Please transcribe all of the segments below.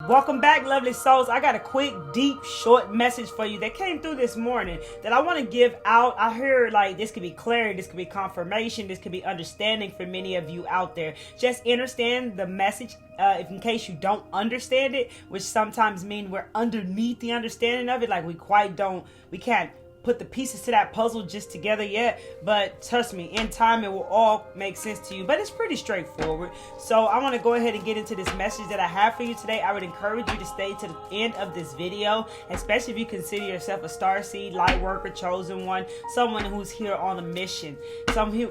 Welcome back, lovely souls. I got a quick, deep, short message for you that came through this morning that I want to give out. I hear like this could be clarity, this could be confirmation, this could be understanding for many of you out there. Just understand the message if in case you don't understand it, which sometimes mean we're underneath the understanding of it, like we can't put the pieces to that puzzle just together yet, but trust me, in time it will all make sense to you. But it's pretty straightforward. So I want to go ahead and get into this message that I have for you today. I would encourage you to stay to the end of this video, especially if you consider yourself a star seed, light worker, chosen one, someone who's here on a mission,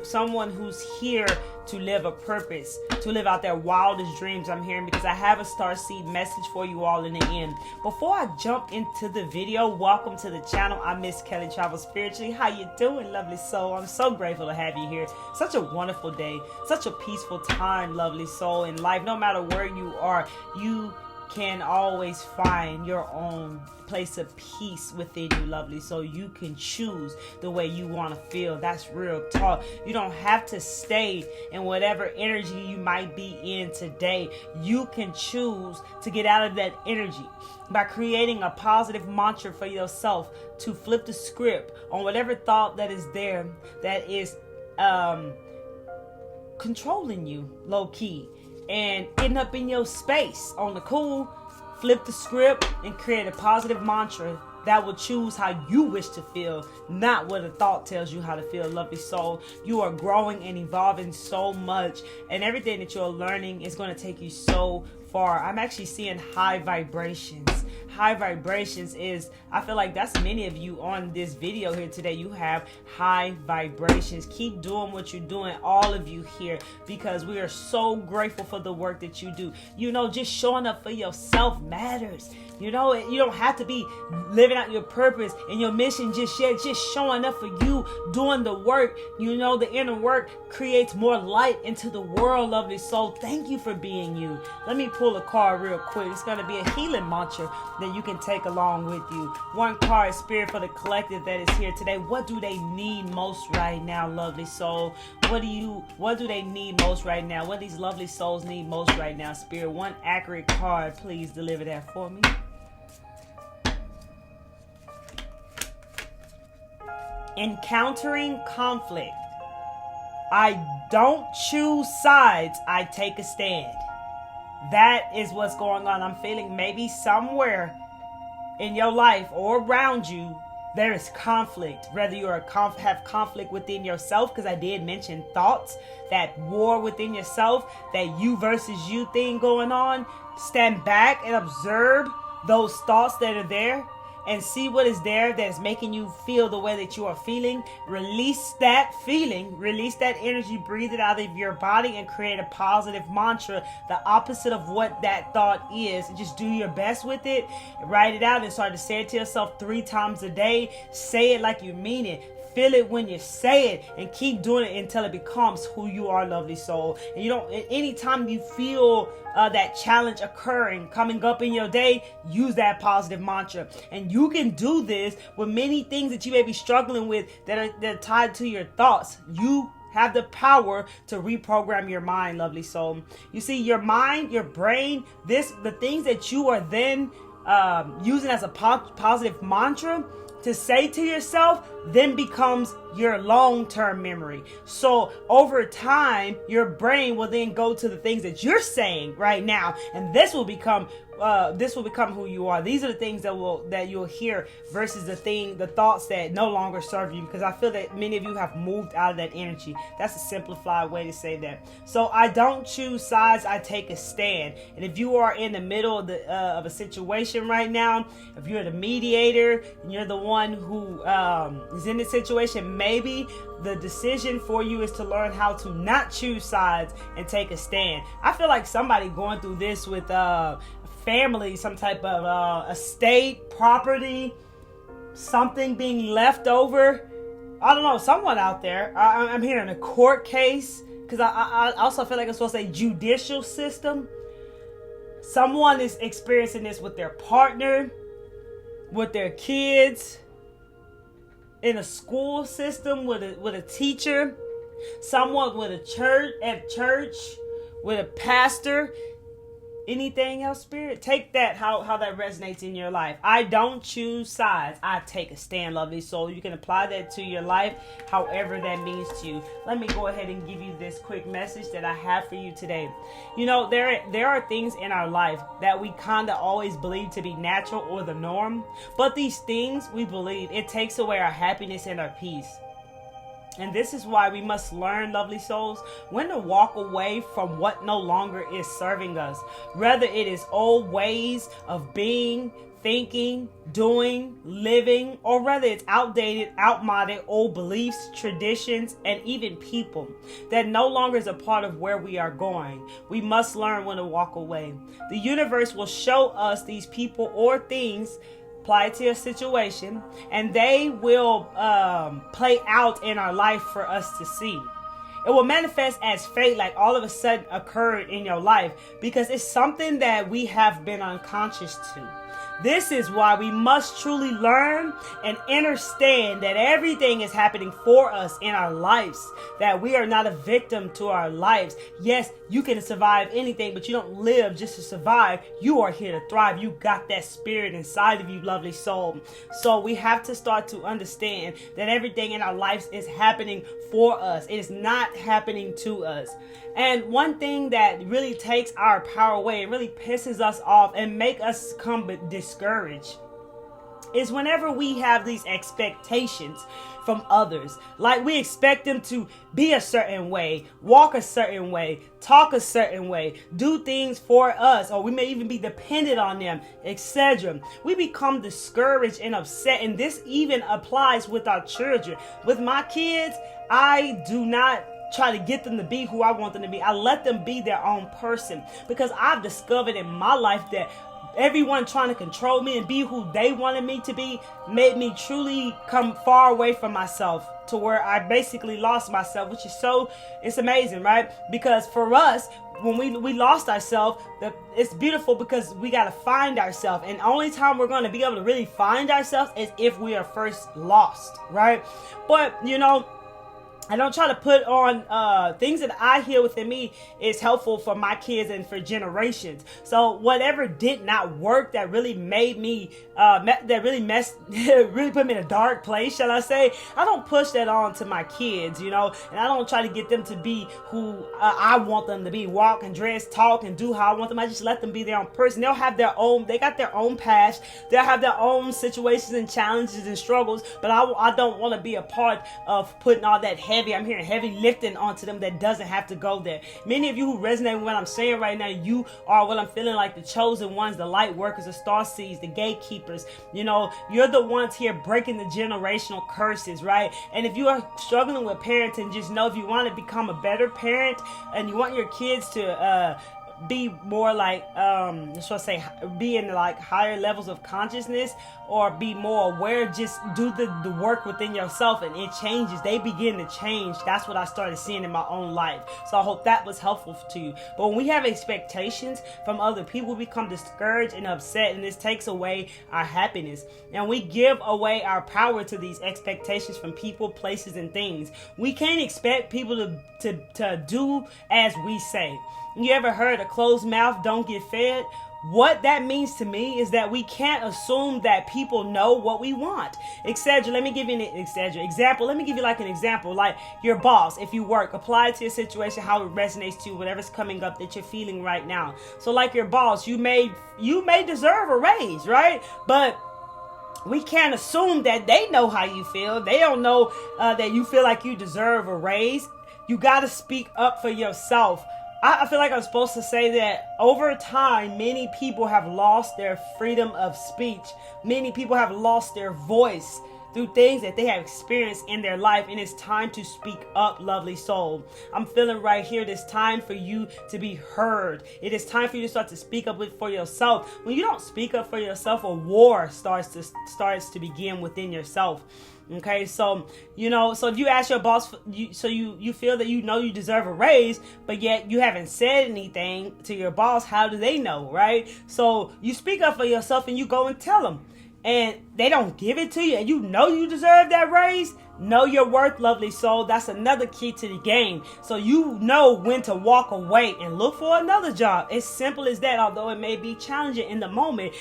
someone who's here to live a purpose, to live out their wildest dreams. I'm hearing because I have a star seed message for you all in the end. Before I jump into the video, welcome to the channel. I'm Miss Kelly Travel Spiritually. How you doing, lovely soul? I'm so grateful to have you here. Such a wonderful day, such a peaceful time, lovely soul, in life. No matter where you are, you can always find your own place of peace within you, lovely. So you can choose the way you want to feel. That's real talk. You don't have to stay in whatever energy you might be in today. You can choose to get out of that energy by creating a positive mantra for yourself to flip the script on whatever thought that is there that is controlling you low key and ending up in your space on the cool. Flip the script and create a positive mantra that will choose how you wish to feel, not what a thought tells you how to feel, lovely soul. You are growing and evolving so much, and everything that you're learning is going to take you so far. I'm actually seeing high vibrations. High vibrations is, I feel like that's many of you on this video here today. You have high vibrations. Keep doing what you're doing, all of you here, because we are so grateful for the work that you do. You know, just showing up for yourself matters. You know, you don't have to be living out your purpose and your mission just yet. Just showing up for you, doing the work. You know, the inner work creates more light into the world, lovely soul. Thank you for being you. Let me pull a card real quick. It's going to be a healing mantra that you can take along with you. One card, Spirit, for the collective that is here today. What do they need most right now, lovely soul? What do they need most right now? What these lovely souls need most right now, Spirit? One accurate card, please deliver that for me. Encountering conflict. I don't choose sides, I take a stand. That is what's going on. I'm feeling maybe somewhere in your life or around you there is conflict. Whether you have conflict within yourself, because I did mention thoughts, that war within yourself, that you versus you thing going on. Stand back and observe those thoughts that are there and see what is there that is making you feel the way that you are feeling. Release that feeling, release that energy, breathe it out of your body and create a positive mantra, the opposite of what that thought is. Just do your best with it, write it out and start to say it to yourself 3 times a day. Say it like you mean it. Feel it when you say it and keep doing it until it becomes who you are, lovely soul. And you don't, anytime you feel that challenge occurring, coming up in your day, use that positive mantra. And you can do this with many things that you may be struggling with that are tied to your thoughts. You have the power to reprogram your mind, lovely soul. You see, your mind, your brain, the things that you are then using as a positive mantra to say to yourself then becomes your long-term memory. So over time, your brain will then go to the things that you're saying right now, and this will become who you are. These are the things that you'll hear versus the thoughts that no longer serve you, because I feel that many of you have moved out of that energy. That's a simplified way to say that. So I don't choose sides, I take a stand. And if you are in the middle of a situation right now, if you're the mediator and you're the one who is in this situation, maybe the decision for you is to learn how to not choose sides and take a stand. I feel like somebody going through this with family, some type of estate, property, something being left over. I don't know, someone out there. I'm hearing a court case, because I also feel like I'm supposed to say judicial system. Someone is experiencing this with their partner, with their kids, in a school system, with a teacher, someone with a church, with a pastor. Anything else, Spirit? Take that, how that resonates in your life. I don't choose sides. I take a stand, lovely soul. You can apply that to your life, however that means to you. Let me go ahead and give you this quick message that I have for you today. You know, there are things in our life that we kind of always believe to be natural or the norm. But these things, we believe, it takes away our happiness and our peace. And this is why we must learn, lovely souls, when to walk away from what no longer is serving us. Whether it is old ways of being, thinking, doing, living, or whether it's outdated, outmoded, old beliefs, traditions, and even people that no longer is a part of where we are going. We must learn when to walk away. The universe will show us these people or things, apply it to your situation, and they will play out in our life for us to see. It will manifest as fate, like all of a sudden occurred in your life, because it's something that we have been unconscious to. This is why we must truly learn and understand that everything is happening for us in our lives, that we are not a victim to our lives. Yes, you can survive anything, but you don't live just to survive. You are here to thrive. You got that spirit inside of you, lovely soul. So we have to start to understand that everything in our lives is happening for us. It is not happening to us. And one thing that really takes our power away and really pisses us off and make us come discouraged is whenever we have these expectations from others. Like we expect them to be a certain way, walk a certain way, talk a certain way, do things for us, or we may even be dependent on them, etc. We become discouraged and upset, and this even applies with our children. With my kids, I do not try to get them to be who I want them to be. I let them be their own person, because I've discovered in my life that everyone trying to control me and be who they wanted me to be made me truly come far away from myself, to where I basically lost myself, which is it's amazing, right? Because for us, when we lost ourselves, it's beautiful, because we got to find ourselves. And the only time we're going to be able to really find ourselves is if we are first lost, right? But, you know, I don't try to put on things that I hear within me is helpful for my kids and for generations. So whatever did not work, that really made me, really put me in a dark place, shall I say, I don't push that on to my kids, you know, and I don't try to get them to be who I want them to be, walk and dress, talk and do how I want them. I just let them be their own person. They'll have their own, they got their own past. They'll have their own situations and challenges and struggles, but I don't want to be a part of putting all that I'm hearing heavy lifting onto them that doesn't have to go there. Many of you who resonate with what I'm saying right now, you are what I'm feeling like, the chosen ones, the light workers, the star seeds, the gatekeepers. You know, you're the ones here breaking the generational curses, right? And if you are struggling with parenting, just know if you want to become a better parent and you want your kids to be more like be in like higher levels of consciousness, or be more aware, just do the work within yourself, and it changes. They begin to change. That's what I started seeing in my own life. So I hope that was helpful to you. But when we have expectations from other people, we become discouraged and upset, and this takes away our happiness, and we give away our power to these expectations from people, places, and things. We can't expect people to do as we say. You ever heard a closed mouth don't get fed? What that means to me is that we can't assume that people know what we want, etc. Let me give you an example. Let me give you like an example, like your boss. If you work, apply it to your situation, how it resonates to you, whatever's coming up that you're feeling right now. So like your boss, you may deserve a raise, right? But we can't assume that they know how you feel. They don't know that you feel like you deserve a raise. You got to speak up for yourself. I feel like I'm supposed to say that over time, many people have lost their freedom of speech. Many people have lost their voice through things that they have experienced in their life, and it's time to speak up, lovely soul. I'm feeling right here, it's time for you to be heard. It is time for you to start to speak up for yourself. When you don't speak up for yourself, a war starts to begin within yourself. Okay, so if you ask your boss, you feel that you deserve a raise, but yet you haven't said anything to your boss, how do they know, right? So you speak up for yourself and you go and tell them, and they don't give it to you, and you deserve that raise. Know your worth, lovely soul. That's another key to the game. So you know when to walk away and look for another job. As simple as that, although it may be challenging in the moment.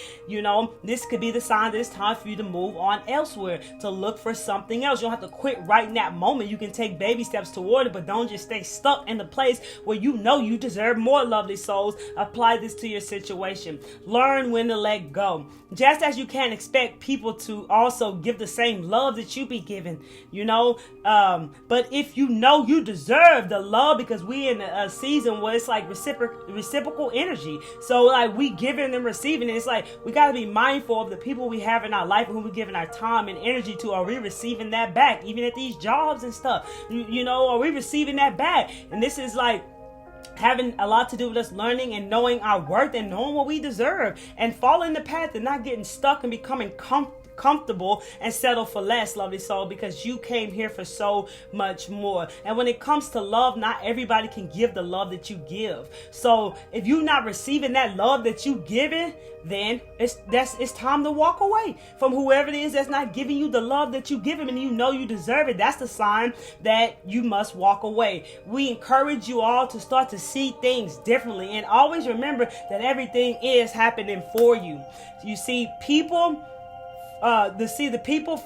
This could be the sign that it's time for you to move on elsewhere, to look for something else. You don't have to quit right in that moment. You can take baby steps toward it, but don't just stay stuck in the place where you know you deserve more, lovely souls. Apply this to your situation. Learn when to let go. Just as you can't expect people to also give the same love that you be giving, but if you know you deserve the love, because we in a season where it's like reciprocal energy. So like we giving and receiving, and it's like we got to be mindful of the people we have in our life and who we're giving our time and energy to. Are we receiving that back? Even at these jobs and stuff, are we receiving that back? And this is like having a lot to do with us learning and knowing our worth and knowing what we deserve, and following the path and not getting stuck and becoming comfortable and settle for less, lovely soul, because you came here for so much more. And when it comes to love, not everybody can give the love that you give. So if you're not receiving that love that you giving, then it's time to walk away from whoever it is that's not giving you the love that you give him, and you know you deserve it. That's the sign that you must walk away. We encourage you all to start to see things differently, and always remember that everything is happening for you. You see people see the people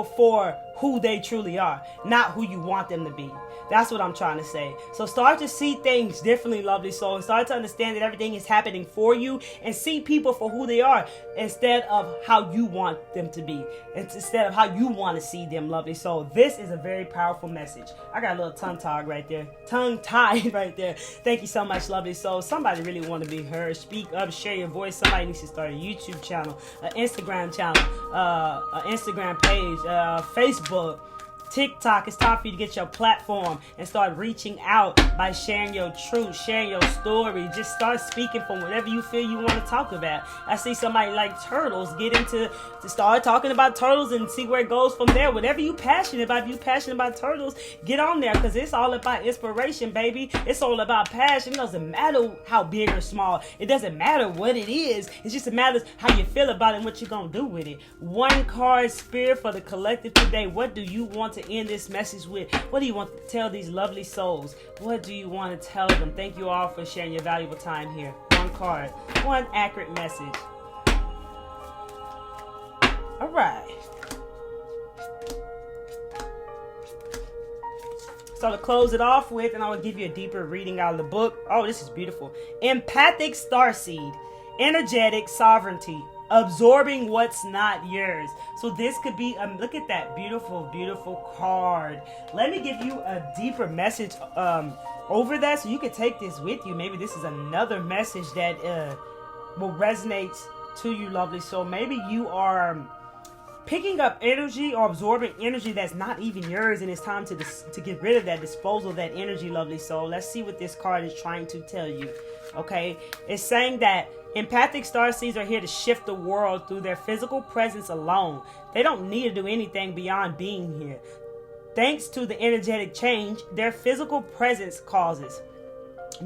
for who they truly are, not who you want them to be. That's what I'm trying to say. So start to see things differently, lovely soul, and start to understand that everything is happening for you, and see people for who they are instead of how you want them to be, instead of how you want to see them, lovely soul. This is a very powerful message. I got a little tongue-tied right there. Thank you so much, lovely soul. Somebody really want to be heard. Speak up, share your voice. Somebody needs to start a YouTube channel, an Instagram channel, an Instagram page, Facebook, TikTok. It's time for you to get your platform and start reaching out by sharing your truth, sharing your story. Just start speaking from whatever you feel you want to talk about. I see somebody like Turtles get into to start talking about turtles and see where it goes from there. Whatever you passionate about, if you passionate about turtles, get on there, because it's all about inspiration, baby. It's all about passion. It doesn't matter how big or small. It doesn't matter what it is. It just matters how you feel about it and what you're going to do with it. One card, Spirit, for the collective today. What do you want to end this message with? What do you want to tell these lovely souls? What do you want to tell them? Thank you all for sharing your valuable time here. One card, one accurate message. All right. So to close it off with, and I will give you a deeper reading out of the book. Oh, this is beautiful. Empathic starseed, energetic sovereignty, absorbing what's not yours. So this could be, look at that beautiful, beautiful card. Let me give you a deeper message over that, so you can take this with you. Maybe this is another message that will resonate to you, lovely soul. Maybe you are picking up energy or absorbing energy that's not even yours, and it's time to get rid of that, disposal of that energy, lovely soul. Let's see what this card is trying to tell you. Okay, it's saying that empathic starseeds are here to shift the world through their physical presence alone. They don't need to do anything beyond being here. Thanks to the energetic change their physical presence causes.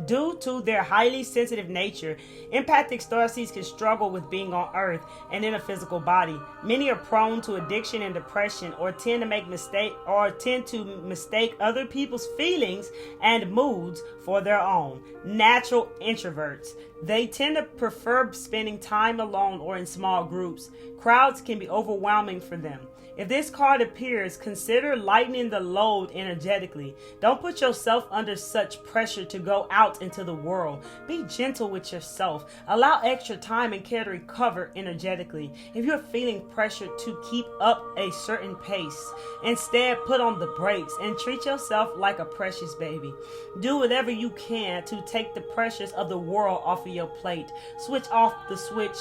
Due to their highly sensitive nature, empathic starseeds can struggle with being on Earth and in a physical body. Many are prone to addiction and depression, or tend to mistake other people's feelings and moods for their own. Natural introverts. They tend to prefer spending time alone or in small groups. Crowds can be overwhelming for them. If this card appears, consider lightening the load energetically. Don't put yourself under such pressure to go out into the world. Be gentle with yourself. Allow extra time and care to recover energetically. If you're feeling pressure to keep up a certain pace, instead put on the brakes and treat yourself like a precious baby. Do whatever you can to take the pressures of the world off of your plate. Switch off to switch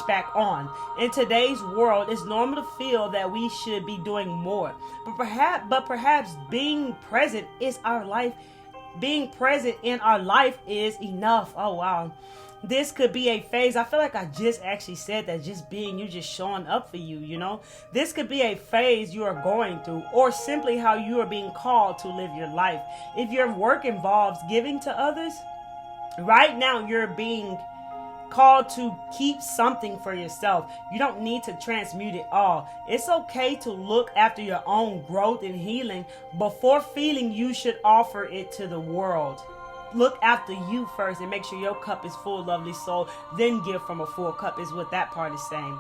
back on. In today's world, it's normal to feel that we should be doing more. But perhaps being present is our life. Being present in our life is enough. Oh wow. This could be a phase. I feel like I just actually said that, just being you, just showing up for you, you know. This could be a phase you are going through, or simply how you are being called to live your life. If your work involves giving to others, right now you're being called to keep something for yourself. You don't need to transmute it all. It's okay to look after your own growth and healing before feeling you should offer it to the world. Look after you first and make sure your cup is full, lovely soul. Then give from a full cup is what that part is saying.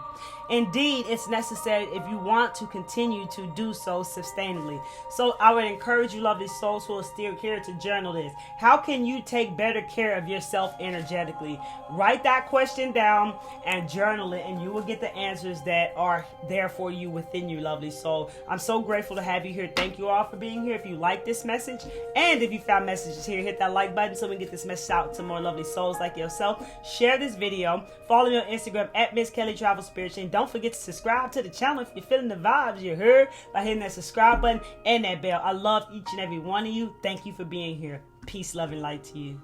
Indeed, it's necessary if you want to continue to do so sustainably. So I would encourage you, lovely souls who are still here, to journal this. How can you take better care of yourself energetically? Write that question down and journal it, and you will get the answers that are there for you within you, lovely soul. I'm so grateful to have you here. Thank you all for being here. If you like this message, and if you found messages here, hit that like button so we can get this message out to more lovely souls like yourself. Share this video. Follow me on Instagram at Miss Kelly Travel Spiritually. And don't forget to subscribe to the channel if you're feeling the vibes you heard by hitting that subscribe button and that bell. I love each and every one of you. Thank you for being here. Peace, love, and light to you.